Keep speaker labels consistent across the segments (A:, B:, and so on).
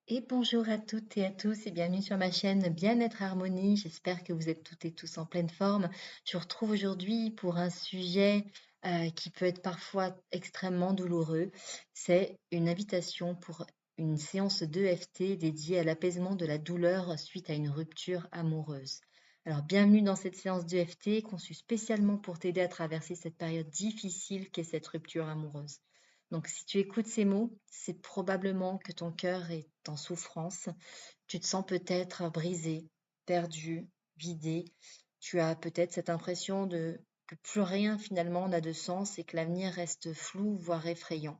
A: Et bonjour à toutes et à tous et bienvenue sur ma chaîne Bien-être Harmonie. J'espère que vous êtes toutes et tous en pleine forme. Je vous retrouve aujourd'hui pour un sujet qui peut être parfois extrêmement douloureux. C'est une invitation pour une séance d'EFT dédiée à l'apaisement de la douleur suite à une rupture amoureuse. Alors, bienvenue dans cette séance d'EFT conçue spécialement pour t'aider à traverser cette période difficile qu'est cette rupture amoureuse. Donc, si tu écoutes ces mots, c'est probablement que ton cœur est en souffrance. Tu te sens peut-être brisé, perdu, vidé. Tu as peut-être cette impression que plus rien finalement n'a de sens et que l'avenir reste flou, voire effrayant.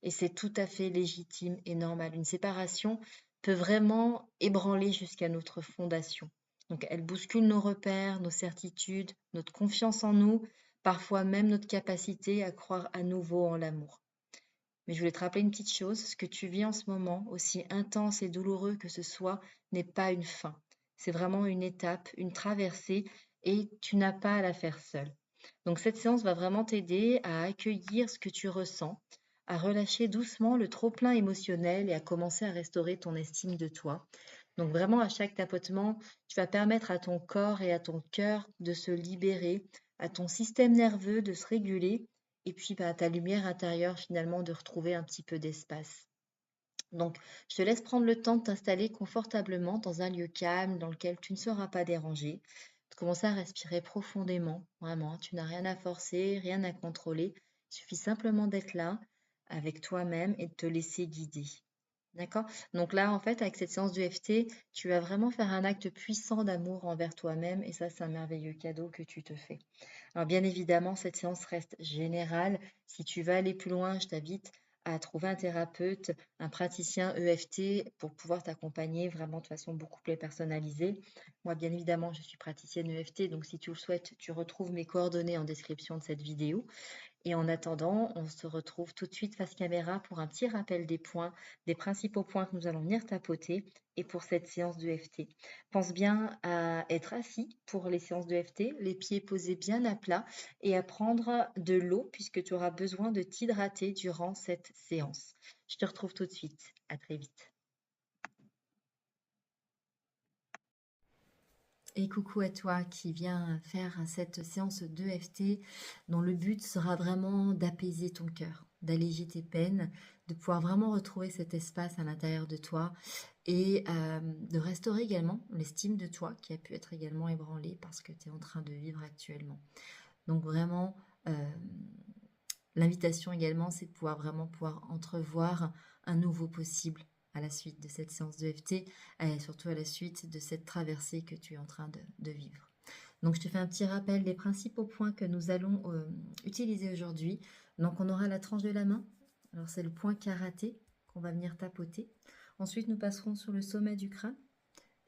A: Et c'est tout à fait légitime et normal. Une séparation peut vraiment ébranler jusqu'à notre fondation. Donc, elle bouscule nos repères, nos certitudes, notre confiance en nous, parfois même notre capacité à croire à nouveau en l'amour. Mais je voulais te rappeler une petite chose, ce que tu vis en ce moment, aussi intense et douloureux que ce soit, n'est pas une fin. C'est vraiment une étape, une traversée, et tu n'as pas à la faire seule. Donc cette séance va vraiment t'aider à accueillir ce que tu ressens, à relâcher doucement le trop-plein émotionnel et à commencer à restaurer ton estime de toi. Donc vraiment, à chaque tapotement, tu vas permettre à ton corps et à ton cœur de se libérer, à ton système nerveux de se réguler et puis bah, à ta lumière intérieure finalement de retrouver un petit peu d'espace. Donc, je te laisse prendre le temps de t'installer confortablement dans un lieu calme dans lequel tu ne seras pas dérangé. De commencer à respirer profondément, vraiment. Tu n'as rien à forcer, rien à contrôler. Il suffit simplement d'être là avec toi-même et de te laisser guider. D'accord? Donc là, en fait, avec cette séance d'EFT, tu vas vraiment faire un acte puissant d'amour envers toi-même et ça, c'est un merveilleux cadeau que tu te fais. Alors bien évidemment, cette séance reste générale. Si tu veux aller plus loin, je t'invite à trouver un thérapeute, un praticien EFT pour pouvoir t'accompagner vraiment de façon beaucoup plus personnalisée. Moi, bien évidemment, je suis praticienne EFT, donc si tu le souhaites, tu retrouves mes coordonnées en description de cette vidéo. Et en attendant, on se retrouve tout de suite face caméra pour un petit rappel des points, des principaux points que nous allons venir tapoter et pour cette séance de FT. Pense bien à être assis pour les séances de FT, les pieds posés bien à plat et à prendre de l'eau puisque tu auras besoin de t'hydrater durant cette séance. Je te retrouve tout de suite. À très vite. Et coucou à toi qui viens faire cette séance d'EFT dont le but sera vraiment d'apaiser ton cœur, d'alléger tes peines, de pouvoir vraiment retrouver cet espace à l'intérieur de toi et de restaurer également l'estime de toi qui a pu être également ébranlée parce que tu es en train de vivre actuellement. Donc vraiment, l'invitation également, c'est de pouvoir vraiment pouvoir entrevoir un nouveau possible à la suite de cette séance de FT et surtout à la suite de cette traversée que tu es en train de vivre. Donc je te fais un petit rappel des principaux points que nous allons utiliser aujourd'hui. Donc on aura la tranche de la main. Alors c'est le point karaté qu'on va venir tapoter. Ensuite nous passerons sur le sommet du crâne,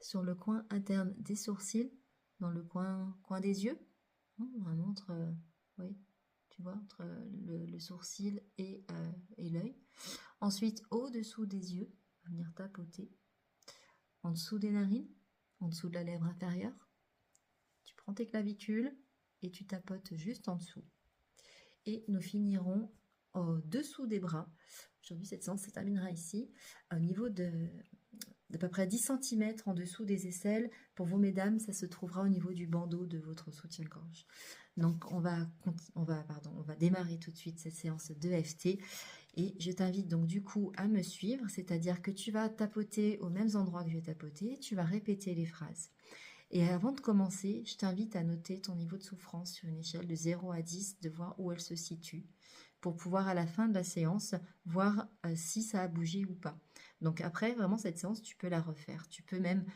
A: sur le coin interne des sourcils, dans le coin des yeux. Vraiment entre, oui, tu vois, entre le sourcil et l'œil. Ensuite, au-dessous des yeux, on va venir tapoter. En dessous des narines, en dessous de la lèvre inférieure. Tu prends tes clavicules et tu tapotes juste en dessous. Et nous finirons au-dessous des bras. Aujourd'hui, cette séance se terminera ici, au niveau d'à peu près 10 cm en dessous des aisselles. Pour vous, mesdames, ça se trouvera au niveau du bandeau de votre soutien-gorge. Donc, on va démarrer tout de suite cette séance de FT. Et je t'invite donc du coup à me suivre, c'est-à-dire que tu vas tapoter aux mêmes endroits que je vais tapoter, tu vas répéter les phrases. Et avant de commencer, je t'invite à noter ton niveau de souffrance sur une échelle de 0 à 10, de voir où elle se situe, pour pouvoir à la fin de la séance voir si ça a bougé ou pas. Donc après, vraiment, cette séance, tu peux la refaire. Tu peux même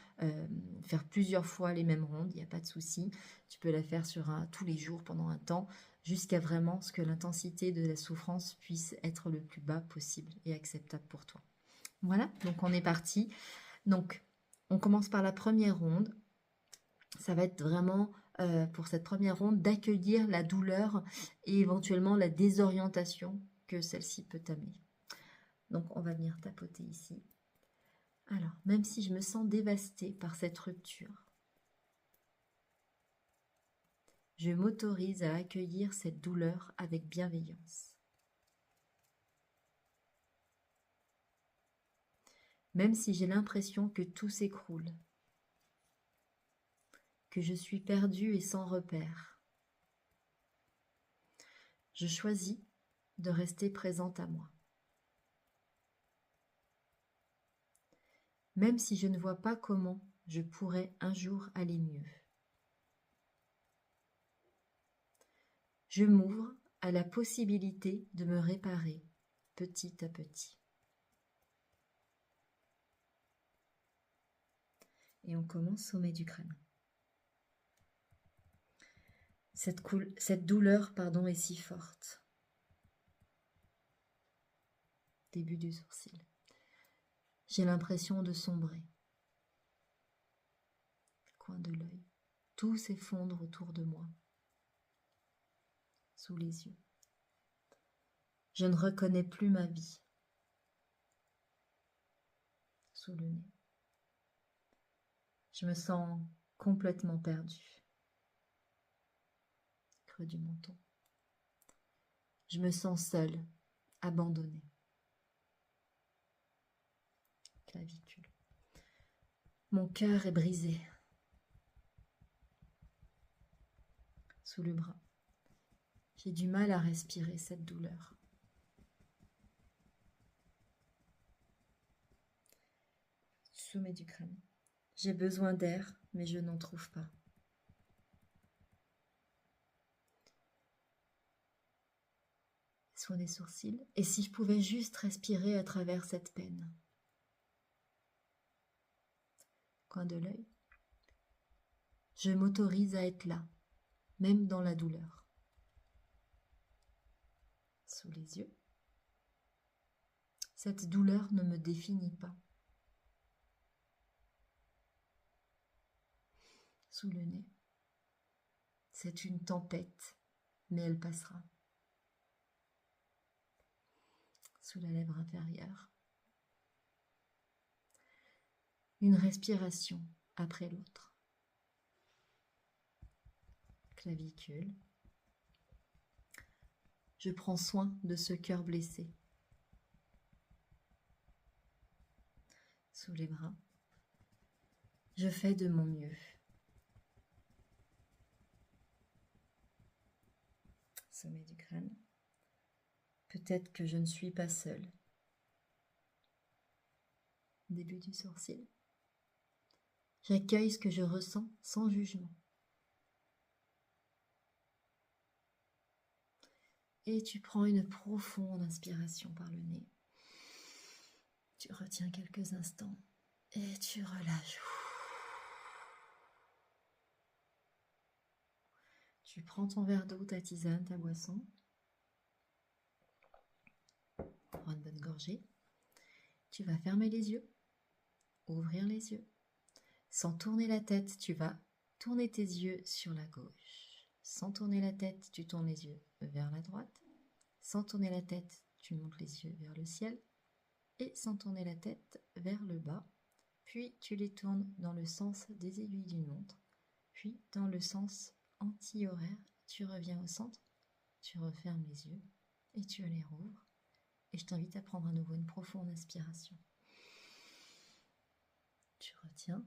A: faire plusieurs fois les mêmes rondes, il n'y a pas de souci. Tu peux la faire tous les jours pendant un temps, jusqu'à vraiment ce que l'intensité de la souffrance puisse être le plus bas possible et acceptable pour toi. Voilà, donc on est parti. Donc, on commence par la première ronde. Ça va être vraiment pour cette première ronde d'accueillir la douleur et éventuellement la désorientation que celle-ci peut amener. Donc on va venir tapoter ici. Alors, même si je me sens dévastée par cette rupture, je m'autorise à accueillir cette douleur avec bienveillance. Même si j'ai l'impression que tout s'écroule, que je suis perdue et sans repère, je choisis de rester présente à moi. Même si je ne vois pas comment je pourrais un jour aller mieux. Je m'ouvre à la possibilité de me réparer petit à petit. Et on commence sommet du crâne. Cette douleur est si forte. Début du sourcil. J'ai l'impression de sombrer. Coin de l'œil. Tout s'effondre autour de moi. Sous les yeux. Je ne reconnais plus ma vie. Sous le nez. Je me sens complètement perdue. Creux du menton. Je me sens seule, abandonnée. Clavicule. Mon cœur est brisé. Sous le bras. J'ai du mal à respirer cette douleur. Sommet du crâne. J'ai besoin d'air, mais je n'en trouve pas. Soin des sourcils. Et si je pouvais juste respirer à travers cette peine? Coin de l'œil. Je m'autorise à être là, même dans la douleur. Sous les yeux. Cette douleur ne me définit pas. Sous le nez. C'est une tempête, mais elle passera. Sous la lèvre inférieure. Une respiration après l'autre. Clavicule. Je prends soin de ce cœur blessé. Sous les bras. Je fais de mon mieux. Sommet du crâne. Peut-être que je ne suis pas seule. Début du sourcil. J'accueille ce que je ressens sans jugement. Et tu prends une profonde inspiration par le nez. Tu retiens quelques instants et tu relâches. Tu prends ton verre d'eau, ta tisane, ta boisson. Prends une bonne gorgée. Tu vas fermer les yeux, ouvrir les yeux. Sans tourner la tête, tu vas tourner tes yeux sur la gauche. Sans tourner la tête, tu tournes les yeux vers la droite. Sans tourner la tête, tu montes les yeux vers le ciel. Et sans tourner la tête vers le bas. Puis tu les tournes dans le sens des aiguilles d'une montre. Puis dans le sens anti-horaire, tu reviens au centre. Tu refermes les yeux et tu les rouvres. Et je t'invite à prendre à nouveau une profonde inspiration. Tu retiens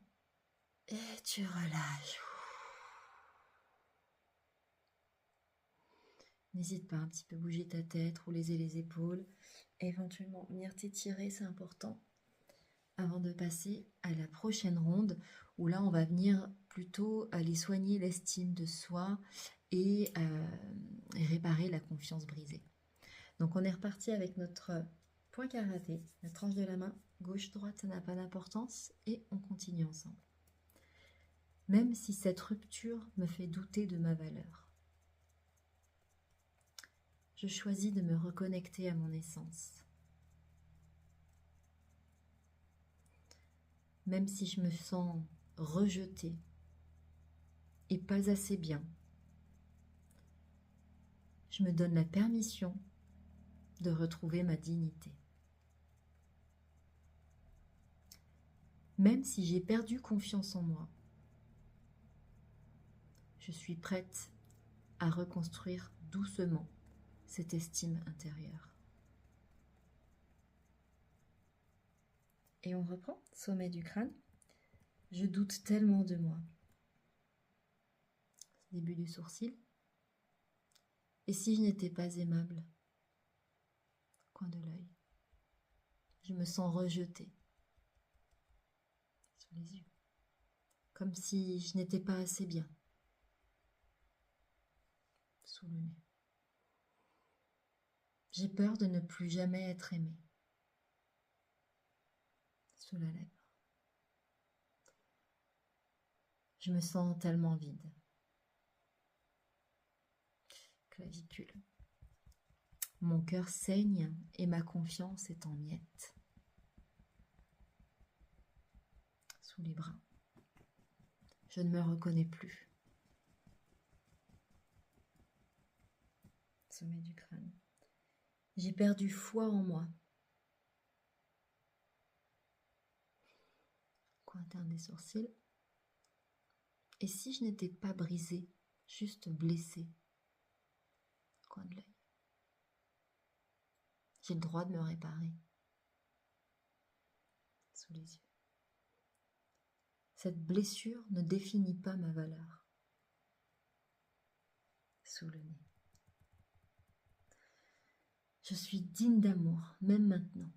A: et tu relâches. N'hésite pas à un petit peu bouger ta tête, rouler les épaules, éventuellement venir t'étirer, c'est important, avant de passer à la prochaine ronde, où là on va venir plutôt aller soigner l'estime de soi et réparer la confiance brisée. Donc on est reparti avec notre point karaté, la tranche de la main, gauche-droite, ça n'a pas d'importance, et on continue ensemble. Même si cette rupture me fait douter de ma valeur, je choisis de me reconnecter à mon essence. Même si je me sens rejetée et pas assez bien, je me donne la permission de retrouver ma dignité. Même si j'ai perdu confiance en moi, je suis prête à reconstruire doucement cette estime intérieure.
B: Et on reprend, sommet du crâne. Je doute tellement de moi. Début du sourcil. Et si je n'étais pas aimable? Coin de l'œil. Je me sens rejetée. Sur les yeux. Comme si je n'étais pas assez bien. Sous le nez. J'ai peur de ne plus jamais être aimée. Sous la lèvre. Je me sens tellement vide. Clavicule. Mon cœur saigne et ma confiance est en miettes. Sous les bras. Je ne me reconnais plus. Sommet du crâne. J'ai perdu foi en moi. Coin interne des sourcils. Et si je n'étais pas brisée, juste blessée? Coin de l'œil. J'ai le droit de me réparer. Sous les yeux. Cette blessure ne définit pas ma valeur. Sous le nez. Je suis digne d'amour, même maintenant.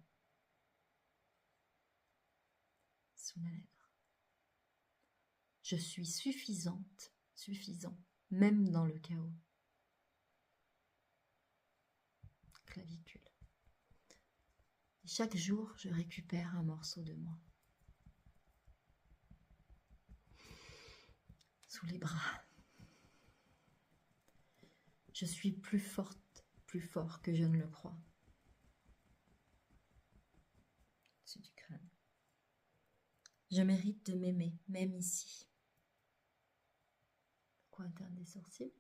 B: Sous la lèvre. Je suis suffisante, suffisant, même dans le chaos. Clavicule. Et chaque jour, je récupère un morceau de moi. Sous les bras. Je suis plus forte, plus fort que je ne le crois. Dessus du crâne. Je mérite de m'aimer, même ici. Coin interne des sourcils.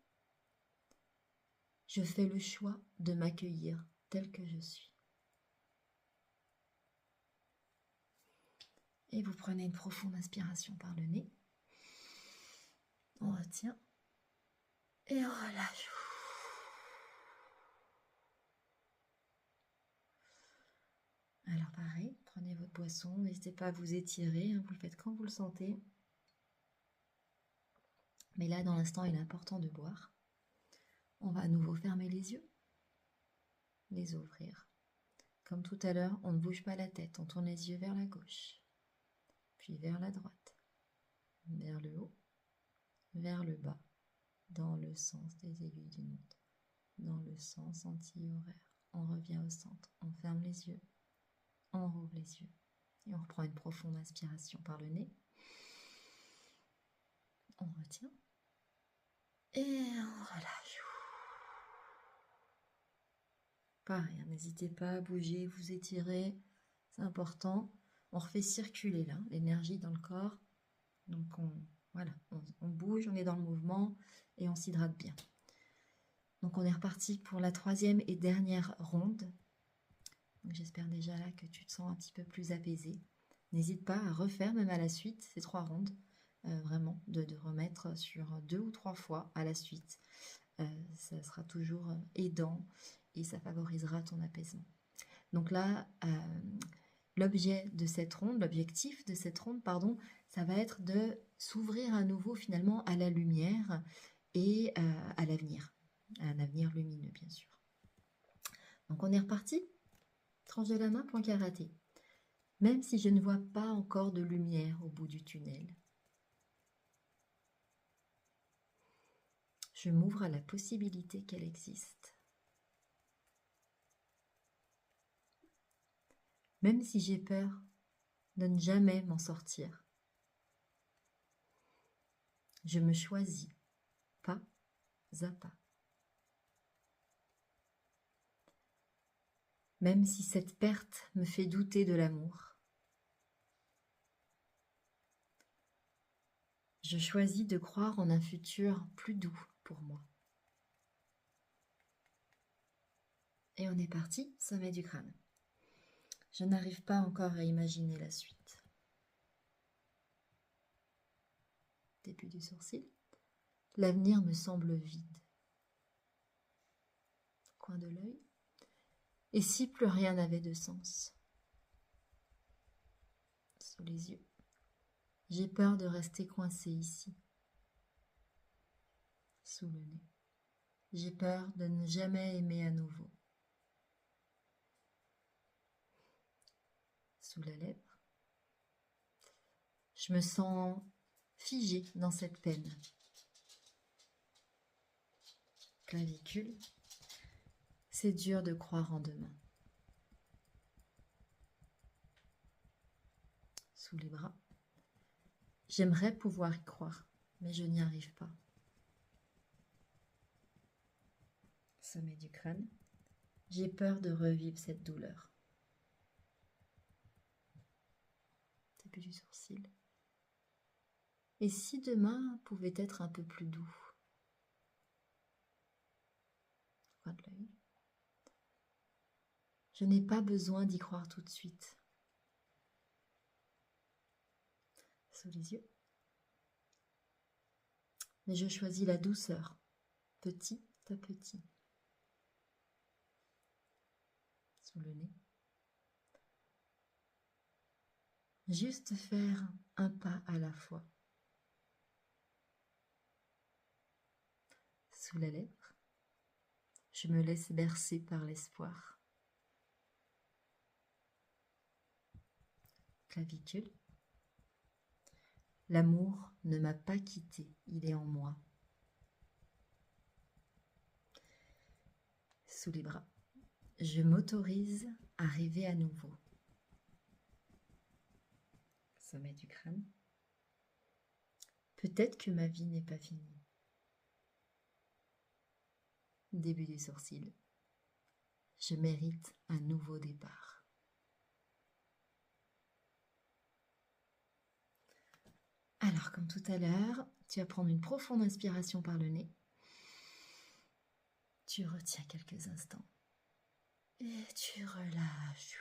B: Je fais le choix de m'accueillir tel que je suis. Et vous prenez une profonde inspiration par le nez. On retient. Et on relâche. Alors pareil, prenez votre boisson. N'hésitez pas à vous étirer. Hein, vous le faites quand vous le sentez. Mais là, dans l'instant, il est important de boire. On va à nouveau fermer les yeux. Les ouvrir. Comme tout à l'heure, on ne bouge pas la tête. On tourne les yeux vers la gauche. Puis vers la droite. Vers le haut. Vers le bas. Dans le sens des aiguilles d'une montre. Dans le sens anti-horaire. On revient au centre. On ferme les yeux. On rouvre les yeux. Et on reprend une profonde inspiration par le nez. On retient. Et on relâche. Pareil, n'hésitez pas à bouger, vous étirer. C'est important. On refait circuler là, l'énergie dans le corps. Donc on bouge, on est dans le mouvement et on s'hydrate bien. Donc on est reparti pour la troisième et dernière ronde. J'espère déjà là que tu te sens un petit peu plus apaisé. N'hésite pas à refaire même à la suite ces 3 rondes. Vraiment, de remettre sur 2 ou 3 fois à la suite. Ça sera toujours aidant et ça favorisera ton apaisement. Donc là, l'objectif de cette ronde, ça va être de s'ouvrir à nouveau finalement à la lumière et à l'avenir. À un avenir lumineux, bien sûr. Donc on est reparti. Tranche de la main, point karaté. Même si je ne vois pas encore de lumière au bout du tunnel, je m'ouvre à la possibilité qu'elle existe. Même si j'ai peur de ne jamais m'en sortir, je me choisis pas à pas. Même si cette perte me fait douter de l'amour, je choisis de croire en un futur plus doux pour moi. Et on est parti, sommet du crâne. Je n'arrive pas encore à imaginer la suite. Début du sourcil. L'avenir me semble vide. Coin de l'œil. Et si plus rien n'avait de sens? sous les yeux. J'ai peur de rester coincé ici, sous le nez. J'ai peur de ne jamais aimer à nouveau. Sous la lèvre. Je me sens figée dans cette peine. Clavicule. C'est dur de croire en demain. Sous les bras. J'aimerais pouvoir y croire, mais je n'y arrive pas. Sommet du crâne. J'ai peur de revivre cette douleur. Début du sourcil. Et si demain pouvait être un peu plus doux? Coin de l'œil. Je n'ai pas besoin d'y croire tout de suite. Sous les yeux. Mais je choisis la douceur, petit à petit. Sous le nez. Juste faire un pas à la fois. Sous la lèvre. Je me laisse bercer par l'espoir. Clavicule. L'amour ne m'a pas quitté, il est en moi. Sous les bras. Je m'autorise à rêver à nouveau. Sommet du crâne. Peut-être que ma vie n'est pas finie. Début des sourcils. Je mérite un nouveau départ. Alors, comme tout à l'heure, tu vas prendre une profonde inspiration par le nez. Tu retiens quelques instants. Et tu relâches.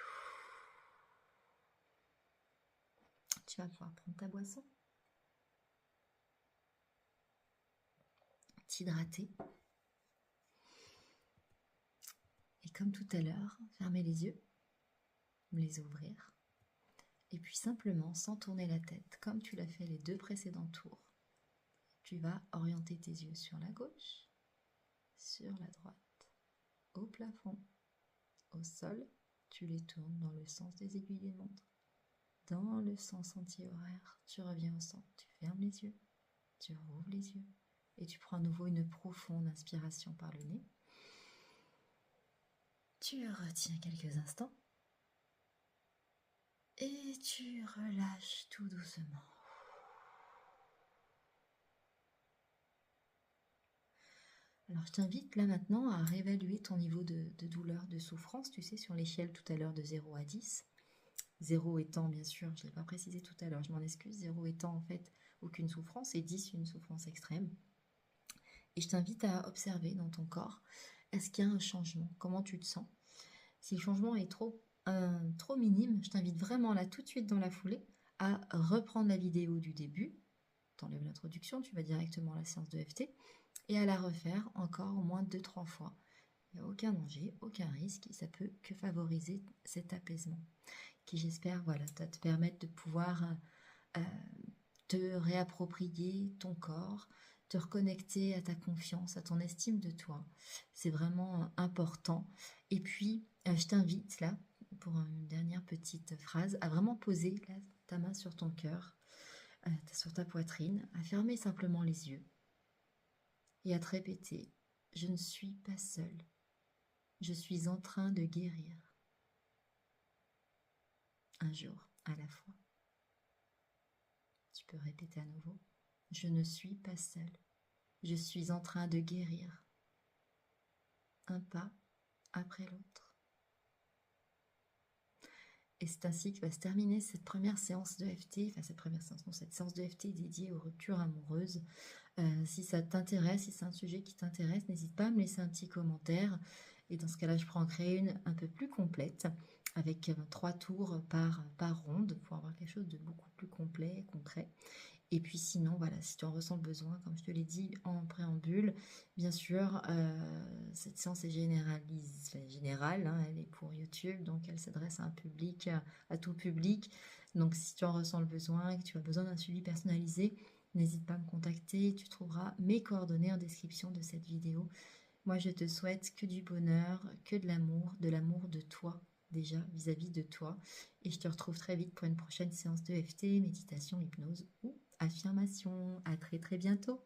B: Tu vas pouvoir prendre ta boisson. T'hydrater. Et comme tout à l'heure, fermer les yeux, les ouvrir. Et puis simplement, sans tourner la tête, comme tu l'as fait les 2 précédents tours, tu vas orienter tes yeux sur la gauche, sur la droite, au plafond, au sol. Tu les tournes dans le sens des aiguilles des montres, dans le sens anti-horaire. Tu reviens au centre, tu fermes les yeux, tu rouvres les yeux et tu prends à nouveau une profonde inspiration par le nez. Tu retiens quelques instants. Et tu relâches tout doucement. Alors, je t'invite là maintenant à réévaluer ton niveau de douleur, de souffrance, tu sais, sur l'échelle tout à l'heure de 0 à 10. 0 étant, bien sûr, je ne l'ai pas précisé tout à l'heure, je m'en excuse, 0 étant en fait aucune souffrance et 10 une souffrance extrême. Et je t'invite à observer dans ton corps, est-ce qu'il y a un changement? Comment tu te sens? Si le changement est trop minime, je t'invite vraiment là tout de suite dans la foulée à reprendre la vidéo du début. Tu enlèves l'introduction, tu vas directement à la séance de FT et à la refaire encore au moins 2-3 fois. Il n'y a aucun danger, aucun risque et ça peut que favoriser cet apaisement qui, j'espère, voilà, va te permettre de pouvoir te réapproprier ton corps, te reconnecter à ta confiance, à ton estime de toi. C'est vraiment important. Et puis, je t'invite là, pour une dernière petite phrase, à vraiment poser là, ta main sur ton cœur, sur ta poitrine, à fermer simplement les yeux et à te répéter « Je ne suis pas seule, je suis en train de guérir. » Un jour à la fois. Tu peux répéter à nouveau « Je ne suis pas seule, je suis en train de guérir. » Un pas après l'autre. Et c'est ainsi que va se terminer cette première séance de FT, enfin cette séance de FT dédiée aux ruptures amoureuses. Si ça t'intéresse, si c'est un sujet qui t'intéresse, n'hésite pas à me laisser un petit commentaire. Et dans ce cas-là, je pourrais en créer une un peu plus complète. avec 3 tours par ronde pour avoir quelque chose de beaucoup plus complet, concret. Et puis sinon, voilà, si tu en ressens le besoin, comme je te l'ai dit en préambule, bien sûr, cette séance est générale, hein, elle est pour YouTube, donc elle s'adresse à un public, à tout public. Donc si tu en ressens le besoin et que tu as besoin d'un suivi personnalisé, n'hésite pas à me contacter. Tu trouveras mes coordonnées en description de cette vidéo. Moi, je te souhaite que du bonheur, que de l'amour de toi, déjà vis-à-vis de toi. Et je te retrouve très vite pour une prochaine séance de FT, méditation, hypnose ou affirmation. À très très bientôt.